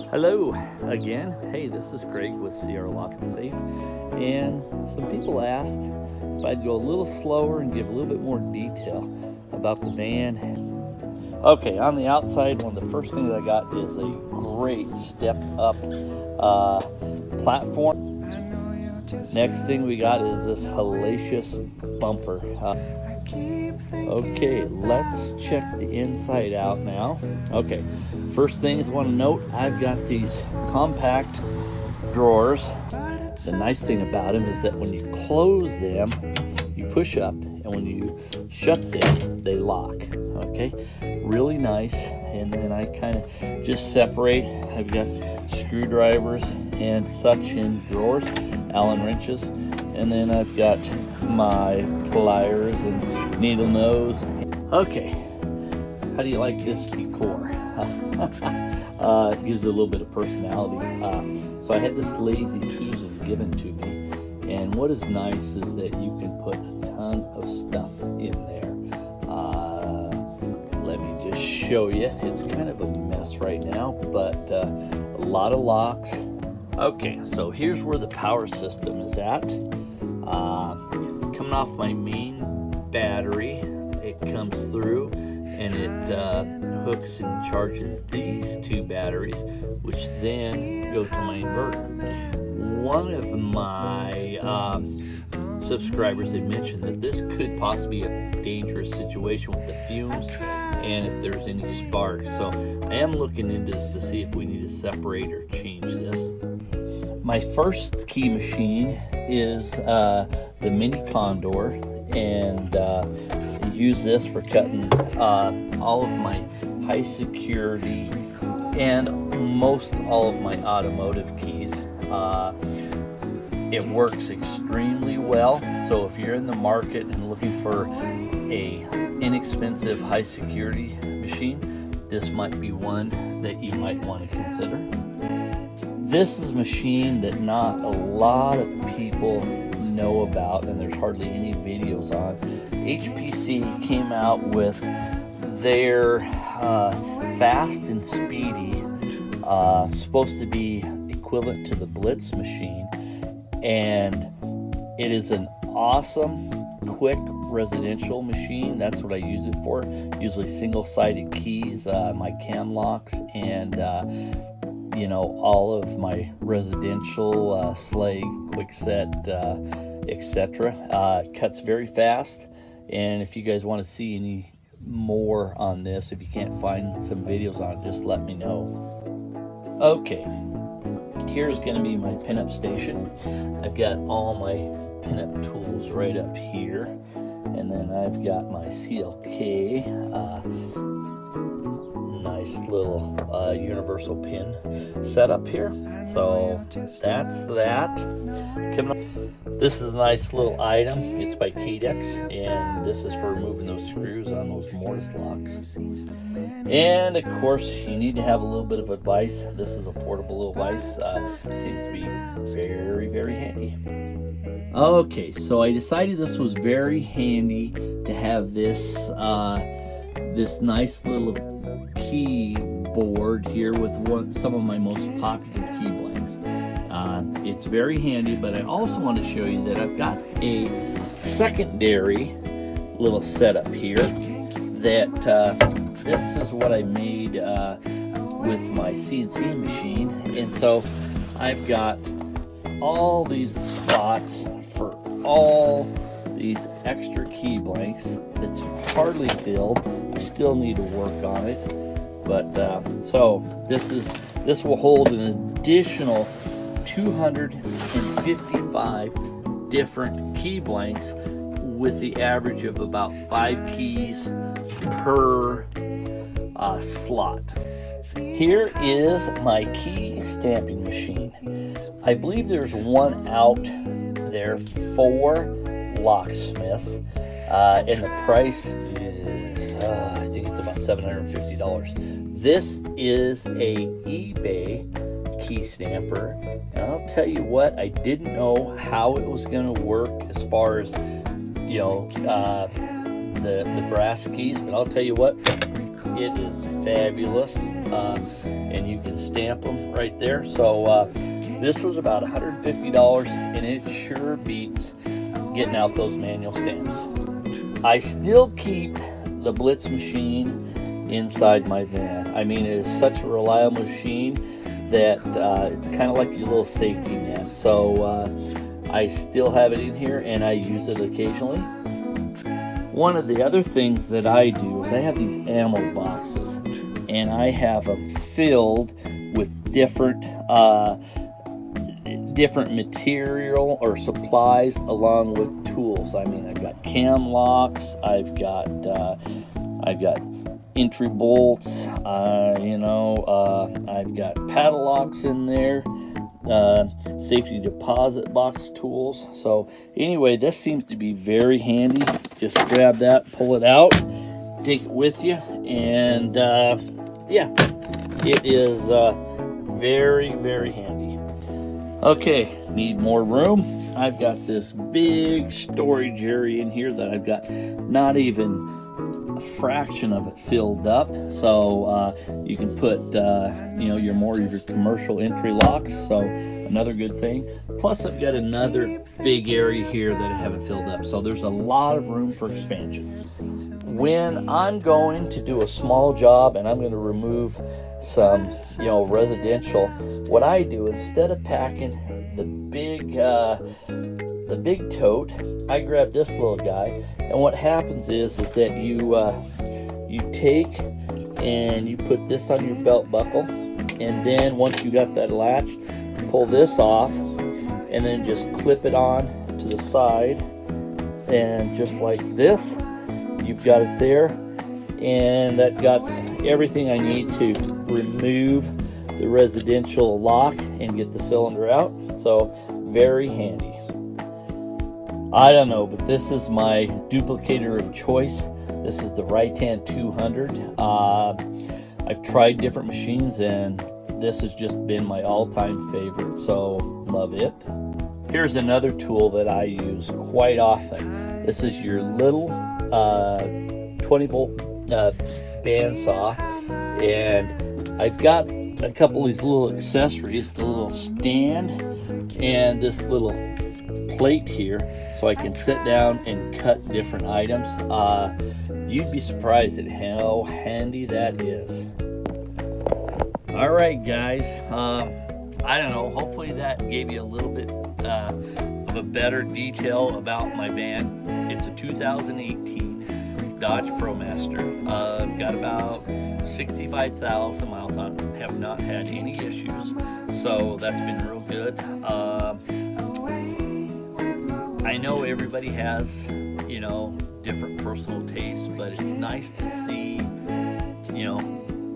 Hello again. Hey, this is Craig with CR Lock and Safe, and some people asked if I'd go a little slower and give a little bit more detail about the van. Okay, on the outside, one of the first things I got is a great step up platform. Next thing we got is this hellacious bumper. Okay, let's check the inside out now. Okay, first things I want to note, I've got these compact drawers. The nice thing about them is that when you close them, you push up, and when you shut them, they lock. Okay, really nice. And then I kind of just separate. I've got screwdrivers and such in drawers, Allen wrenches, and then I've got my pliers and needle nose. Okay, how do you like this decor? It gives it a little bit of personality. So I had this Lazy Susan given to me, and what is nice is that you can put a ton of stuff in there. Let me just show you. It's kind of a mess right now, but a lot of locks. Okay, so here's where the power system is at. Coming off my main battery, it comes through and it hooks and charges these two batteries, which then go to my inverter. One of my subscribers had mentioned that this could possibly be a dangerous situation with the fumes and if there's any sparks. So I am looking into this to see if we need to separate or change this. My first key machine is the Mini Condor, and I use this for cutting all of my high security and most all of my automotive keys. It works extremely well, so if you're in the market and looking for a inexpensive high security machine, this might be one that you might want to consider. This is a machine that not a lot of people know about, and there's hardly any videos on. HPC came out with their fast and speedy, supposed to be equivalent to the Blitz machine, and it is an awesome, quick residential machine. That's what I use it for. Usually single-sided keys, my cam locks, and all of my residential Slag, Quickset, etc. Cuts very fast, and if you guys want to see any more on this, if you can't find some videos on it, just let me know. Okay, here's going to be my pinup station. I've got all my pinup tools right up here, and then I've got my CLK, nice little universal pin set up here. So that's that. This is a nice little item. It's by Cadex, and this is for removing those screws on those mortise locks. And of course, you need to have a little bit of advice. This is a portable little vise. Seems to be very, very handy. Okay, so I decided this was very handy to have this this nice little keyboard here with some of my most popular key blanks. It's very handy, but I also want to show you that I've got a secondary little setup here that this is what I made with my CNC machine, and so I've got all these spots for all these extra key blanks that's hardly filled. I still need to work on it, but so this will hold an additional 255 different key blanks with the average of about 5 keys per slot. Here is my key stamping machine. I believe there's one out there for Locksmith, and the price is I think it's about $750. This is a eBay key stamper, and I'll tell you what, I didn't know how it was going to work as far as the brass keys, but I'll tell you what, it is fabulous. and you can stamp them right there. So this was about $150, and it sure beats getting out those manual stamps. I still keep the Blitz machine inside my van. I mean, it is such a reliable machine that it's kind of like your little safety net. So I still have it in here, and I use it occasionally. One of the other things that I do is I have these ammo boxes, and I have them filled with different material or supplies along with tools. I mean, I've got cam locks, I've got entry bolts, I've got padlocks in there, safety deposit box tools. So anyway, this seems to be very handy. Just grab that, pull it out, take it with you, and yeah, it is very, very handy. Okay, need more room. I've got this big storage area in here that I've got not even a fraction of it filled up. So you can put your more of your commercial entry locks. So another good thing. Plus I've got another big area here that I haven't filled up. So there's a lot of room for expansion. When I'm going to do a small job and I'm going to remove some residential, what I do, instead of packing the big tote, I grab this little guy, and what happens is that you take and you put this on your belt buckle, and then once you got that latch, pull this off and then just clip it on to the side, and just like this, you've got it there, and that got everything I need to remove the residential lock and get the cylinder out. So very handy. I don't know, but this is my duplicator of choice. This is the Ritan 200. I've tried different machines, and this has just been my all-time favorite, so love it. Here's another tool that I use quite often. This is your little 20-volt bandsaw, and I've got a couple of these little accessories, the little stand and this little plate here, so I can sit down and cut different items. You'd be surprised at how handy that is. All right, guys, I don't know, hopefully that gave you a little bit of a better detail about my van. It's a 2018 Dodge ProMaster. Got about 65,000 miles on it. Have not had any issues, so that's been real good. I know everybody has, different personal tastes, but it's nice to see,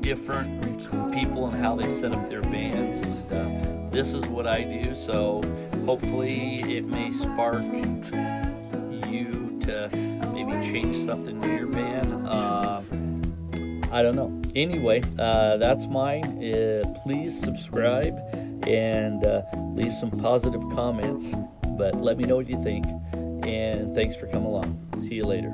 different people and how they set up their vans. And this is what I do, so hopefully it may spark you to maybe change something in your van. I don't know. Anyway, that's mine. Please subscribe and leave some positive comments, but let me know what you think, and thanks for coming along. See you later.